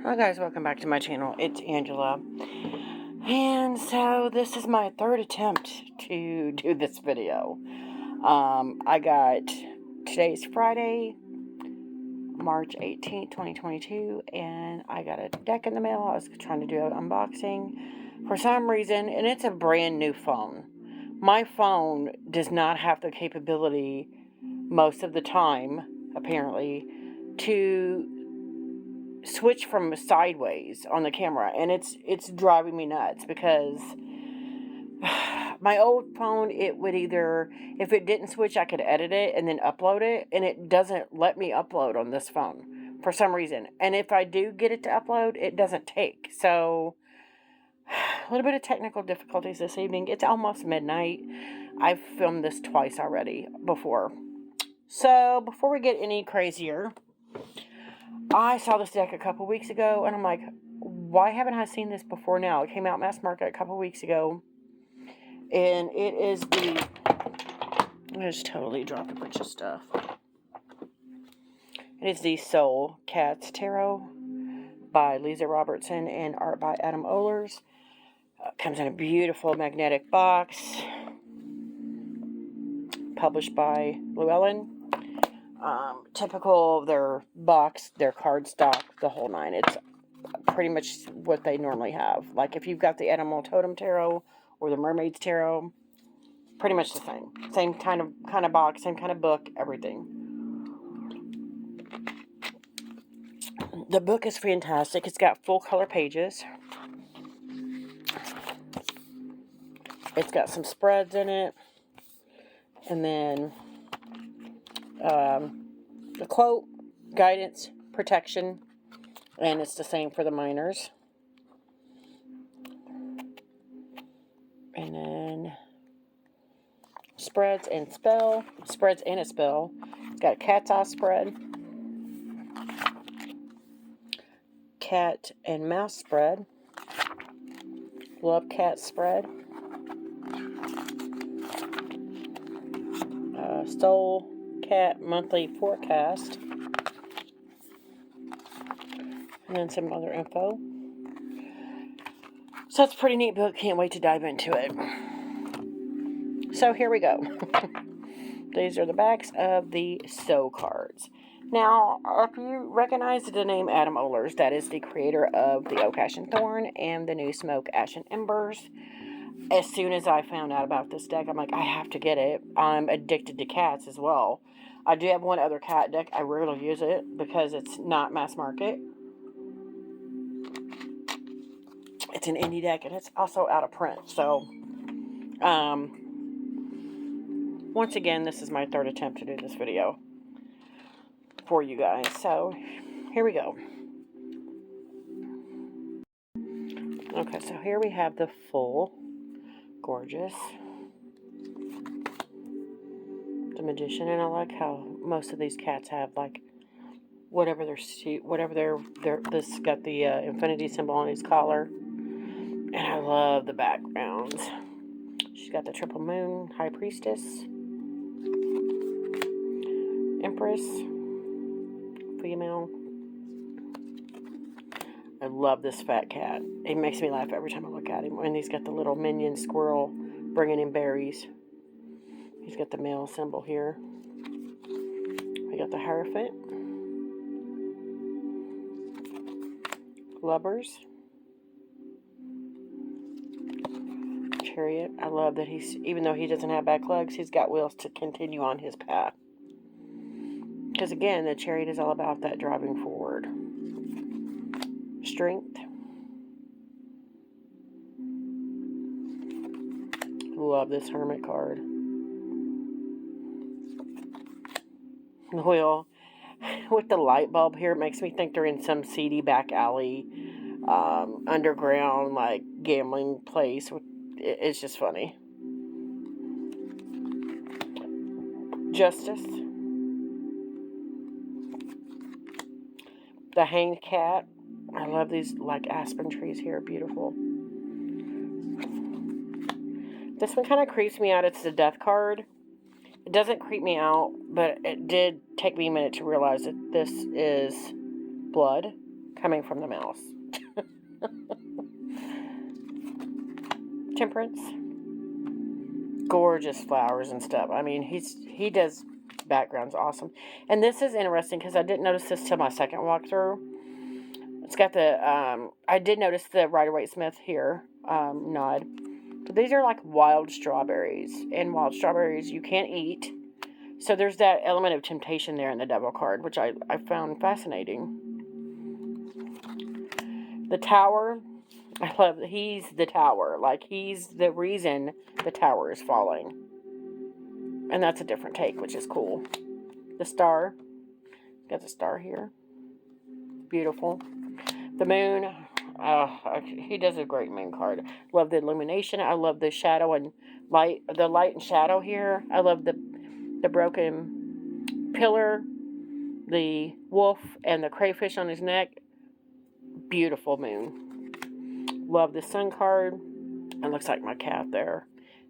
Hi guys, welcome back to my channel. It's Angela. And so this is my third attempt to do this video. Today's Friday, March 18th, 2022, and I got a deck in the mail. I was trying to do an unboxing for some reason, and it's a brand new phone. My phone does not have the capability most of the time, apparently, to switch from sideways on the camera, and it's driving me nuts because my old phone, it would either, if it didn't switch, I could edit it and then upload it, and it doesn't let me upload on this phone for some reason. And if I do get it to upload, it doesn't take. So a little bit of technical difficulties this evening. It's almost midnight. I've filmed this twice already before. So before we get any crazier, I saw this deck a couple weeks ago, and I'm like, why haven't I seen this before now? It came out mass market a couple weeks ago, and it is the... I just totally dropped a bunch of stuff. It is the Soul Cats Tarot by Lisa Robertson and art by Adam Ohlers. Comes in a beautiful magnetic box, published by Llewellyn. Typical of their box, their cardstock, the whole nine. It's pretty much what they normally have. Like if you've got the Animal Totem Tarot or the Mermaid's Tarot, pretty much the same. Same kind of box, same kind of book, everything. The book is fantastic. It's got full color pages. It's got some spreads in it. And then the quote, guidance, protection, and it's the same for the minors. And then spreads and a spell. It's got a cat's eye spread, cat and mouse spread, love cat spread, soul cat monthly forecast, and then some other info. So it's a pretty neat book. Can't wait to dive into it. So here we go. These are the backs of the Soul cards. Now, if you recognize the name Adam Ohlers, that is the creator of the Oak Ash and Thorn and the new Smoke Ash and Embers. As soon as I found out about this deck, I'm like, I have to get it. I'm addicted to cats as well. I do have one other cat deck. I rarely use it because it's not mass market. It's an indie deck, and it's also out of print. So, once again, this is my third attempt to do this video for you guys. So, here we go. Okay, so here we have the full, gorgeous, the Magician, and I like how most of these cats have, like, whatever this got the infinity symbol on his collar. And I love the backgrounds. She's got the triple moon, high priestess, empress, female. I love this fat cat. It makes me laugh every time I look at him. And he's got the little minion squirrel bringing in berries. He's got the male symbol here. We got the Hierophant, Lovers, Chariot. I love that even though he doesn't have back legs, he's got wheels to continue on his path. Because again, the Chariot is all about that driving forward. Strength. Love this Hermit card. The wheel with the light bulb here, it makes me think they're in some seedy back alley, underground, like, gambling place. It's just funny. Justice. The Hanged Cat. I love these, like, aspen trees here. Beautiful. This one kind of creeps me out. It's the Death card. It doesn't creep me out, but it did take me a minute to realize that this is blood coming from the mouse. Temperance. Gorgeous flowers and stuff. I mean, he does backgrounds awesome. And this is interesting because I didn't notice this till my second walkthrough. It's got the, I did notice the Rider-Waite-Smith here, nod. But these are like wild strawberries. And wild strawberries you can't eat. So there's that element of temptation there in the Devil card, which I found fascinating. The Tower. I love that he's the tower. Like, he's the reason the tower is falling. And that's a different take, which is cool. The Star. Got the star here. Beautiful. The Moon. He does a great moon card. Love the illumination. I love the shadow and light. The light and shadow here. I love the broken pillar. The wolf and the crayfish on his neck. Beautiful moon. Love the Sun card. It looks like my cat there.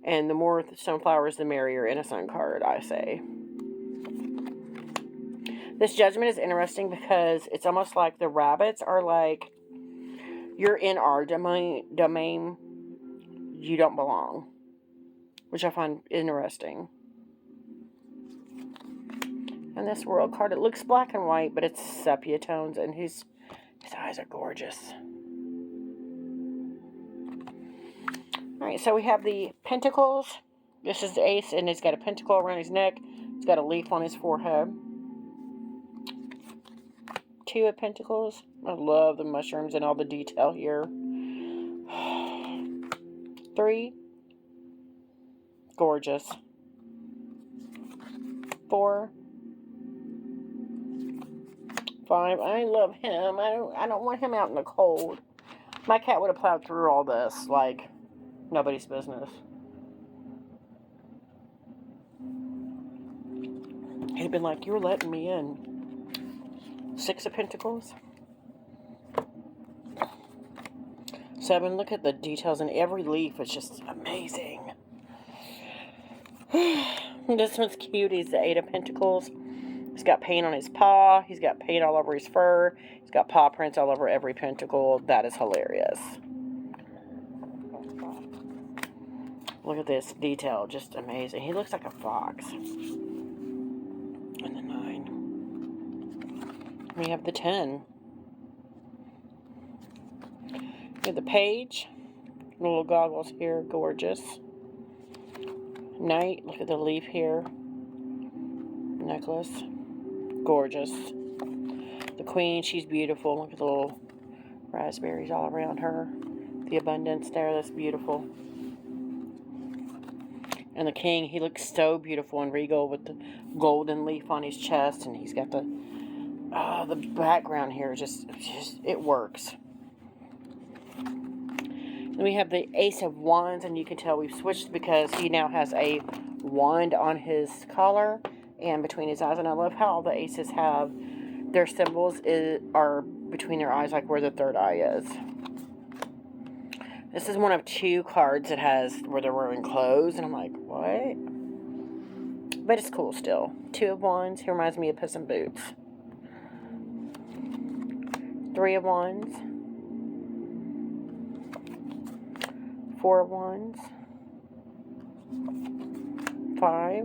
And the more sunflowers, the merrier in a sun card, I say. This Judgment is interesting because it's almost like the rabbits are like, you're in our domain, you don't belong. Which I find interesting. And this World card, it looks black and white, but it's sepia tones, and his eyes are gorgeous. Alright, so we have the Pentacles. This is the Ace, and he's got a pentacle around his neck. He's got a leaf on his forehead. Two of Pentacles. I love the mushrooms and all the detail here. 3. Gorgeous. 4. 5. I love him. I don't want him out in the cold. My cat would have plowed through all this like nobody's business. He'd been like, "You're letting me in." 6 of Pentacles. 7. Look at the details in every leaf. It's just amazing. This one's cute. He's the 8 of Pentacles. He's got paint on his paw. He's got paint all over his fur. He's got paw prints all over every pentacle. That is hilarious. Look at this detail. Just amazing. He looks like a fox. And the 9. We have the 10. We have the Page. Little goggles here. Gorgeous. Knight. Look at the leaf here. Necklace. Gorgeous. The Queen. She's beautiful. Look at the little raspberries all around her. The abundance there. That's beautiful. And the King, he looks so beautiful and regal with the golden leaf on his chest, and he's got the background here. Just it works. Then we have the Ace of Wands, and you can tell we've switched because he now has a wand on his collar and between his eyes. And I love how all the aces have their symbols are between their eyes, like where the third eye is. This is one of 2 cards that has where they're wearing clothes, and I'm like, what? But it's cool still. 2 of Wands. He reminds me of Puss in Boots. 3 of Wands. 4 of Wands. 5.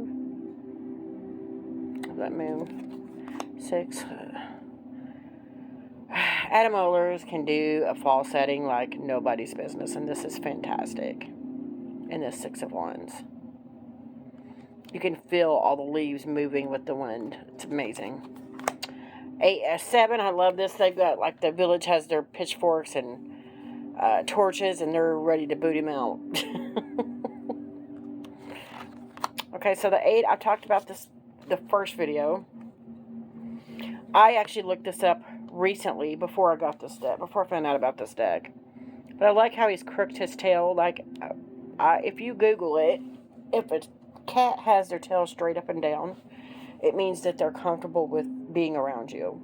That moon. 6. Adam Ohlers can do a fall setting like nobody's business, and this is fantastic. And this 6 of Wands. You can feel all the leaves moving with the wind. It's amazing. 7, I love this. They've got, like, the village has their pitchforks and torches, and they're ready to boot him out. Okay, so the 8, I talked about this the first video. I actually looked this up recently before I got this deck, before I found out about this deck. But I like how he's crooked his tail. Like, if you Google it, if a cat has their tail straight up and down, it means that they're comfortable with being around you.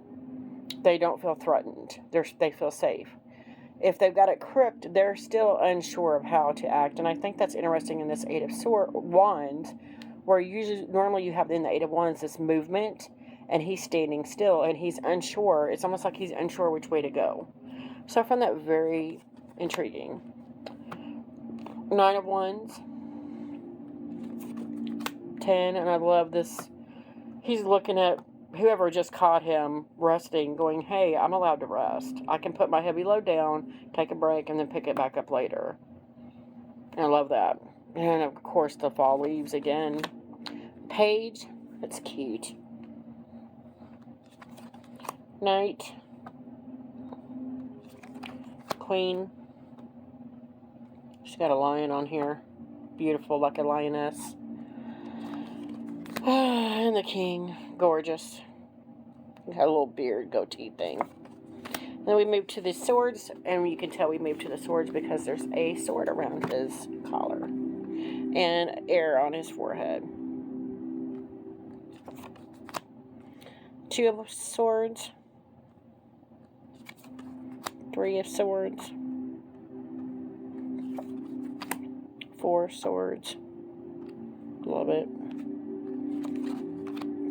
They don't feel threatened. They feel safe. If they've got it crooked, they're still unsure of how to act. And I think that's interesting in this 8 of Wands, where normally you have in the 8 of Wands this movement, and he's standing still, and he's unsure. It's almost like he's unsure which way to go. So I found that very intriguing. 9 of Wands. 10, and I love this. He's looking at whoever just caught him resting, going, hey, I'm allowed to rest. I can put my heavy load down, take a break, and then pick it back up later. And I love that. And, of course, the fall leaves again. Page. That's cute. Knight. Queen. She's got a lion on here. Beautiful, like a lioness. And the king. Gorgeous. Got a little beard, goatee thing. Then we move to the swords, and you can tell we moved to the swords because there's a sword around his collar and air on his forehead. 2 of swords. 3 of swords. 4 swords. Love it.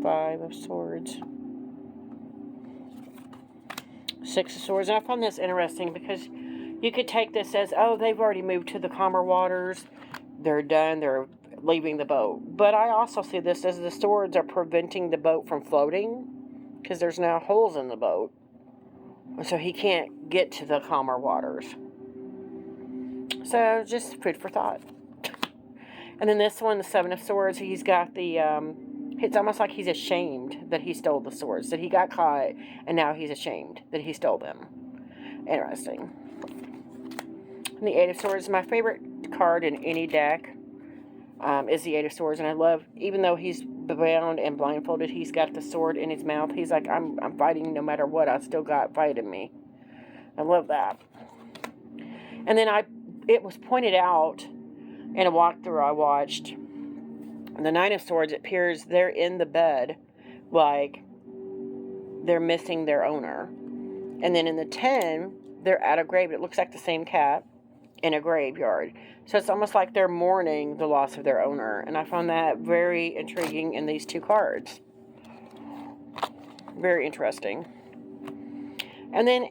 5 of swords. 6 of swords. And I found this interesting because you could take this as, oh, they've already moved to the calmer waters. They're done. They're leaving the boat. But I also see this as the swords are preventing the boat from floating because there's now holes in the boat. So he can't get to the calmer waters. So just food for thought. And then this one, the 7 of swords, he's got the, it's almost like he's ashamed that he stole the swords, that he got caught, and now he's ashamed that he stole them. Interesting. And the 8 of swords, my favorite card in any deck is the 8 of swords, and I love, even though he's bound and blindfolded, he's got the sword in his mouth. He's like, I'm fighting no matter what. I still got fight in me. I love that. And then it was pointed out in a walkthrough I watched, the 9 of swords, it appears they're in the bed like they're missing their owner. And then in the 10, they're at a grave. It looks like the same cat in a graveyard. So it's almost like they're mourning the loss of their owner. And I found that very intriguing in these 2 cards. Very interesting. And then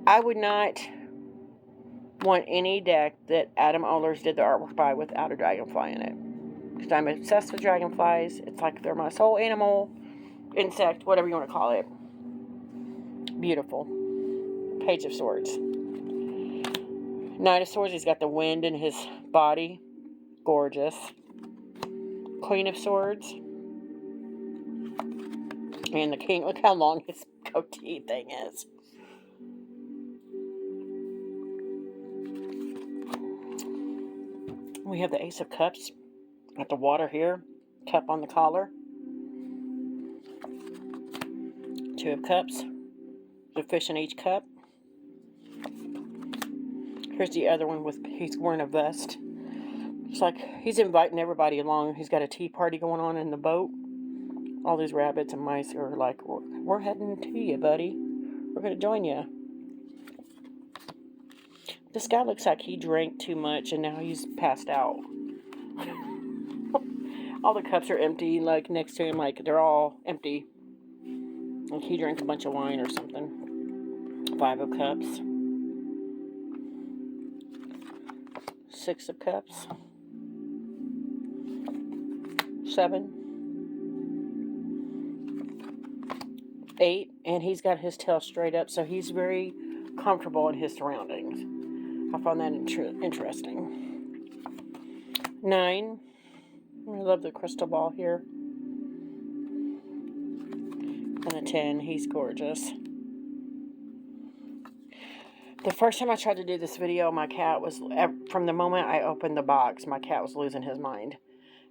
I would not want any deck that Adam Ohlers did the artwork by without a dragonfly in it. Because I'm obsessed with dragonflies. It's like they're my soul animal, insect, whatever you want to call it. Beautiful. Page of Swords. 9 of Swords, he's got the wind in his body. Gorgeous. Queen of Swords. And the King. Look how long his goatee thing is. We have the Ace of Cups. Got the water here. Cup on the collar. 2 of Cups. The fish in each cup. Here's the other one with, he's wearing a vest. It's like he's inviting everybody along. He's got a tea party going on in the boat. All these rabbits and mice are like, we're heading to you, buddy. We're going to join you. This guy looks like he drank too much and now he's passed out. All the cups are empty, like next to him, like they're all empty. Like he drank a bunch of wine or something. 5 of Cups. 6 of Cups. 7. 8. And he's got his tail straight up, so he's very comfortable in his surroundings. I found that interesting. 9. I love the crystal ball here. And a 10. He's gorgeous. The first time I tried to do this video, my cat was, from the moment I opened the box, my cat was losing his mind.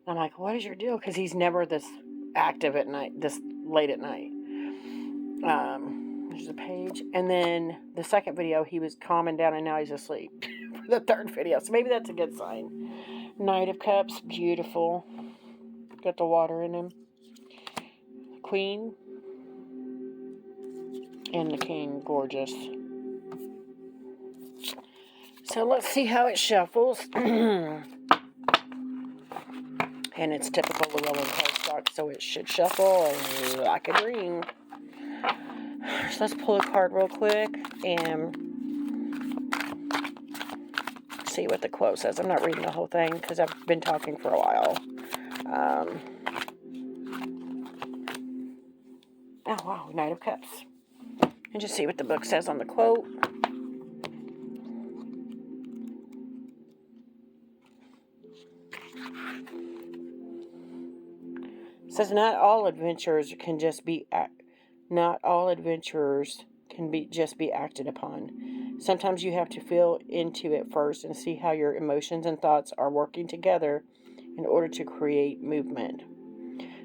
And I'm like, what is your deal? Because he's never this active at night, this late at night. There's a page. And then the second video, he was calming down and now he's asleep. For the third video. So maybe that's a good sign. Knight of Cups, beautiful. Got the water in him. Queen. And the King, gorgeous. So let's see how it shuffles. And it's typical Llewellyn Post box, so it should shuffle like a dream. So let's pull a card real quick and see what the quote says. I'm not reading the whole thing because I've been talking for a while. Oh, wow, Knight of Cups. And just see what the book says on the quote. It says not all adventures can just be just be acted upon. Sometimes you have to feel into it first and see how your emotions and thoughts are working together in order to create movement.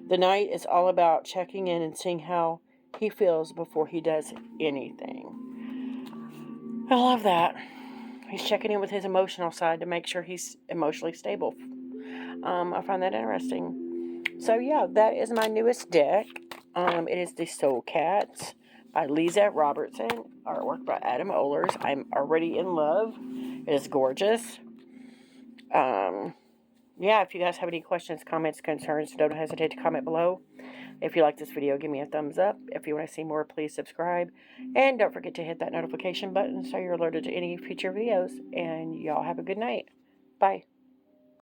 The Knight is all about checking in and seeing how he feels before he does anything. I love that. He's checking in with his emotional side to make sure he's emotionally stable. I find that interesting. So yeah, that is my newest deck. It is the Soul Cats by Lisa Robertson, artwork by Adam Ohlers. I'm already in love. It is gorgeous. Yeah, if you guys have any questions, comments, concerns, don't hesitate to comment below. If you like this video, give me a thumbs up. If you want to see more, please subscribe. And don't forget to hit that notification button so you're alerted to any future videos. And y'all have a good night. Bye.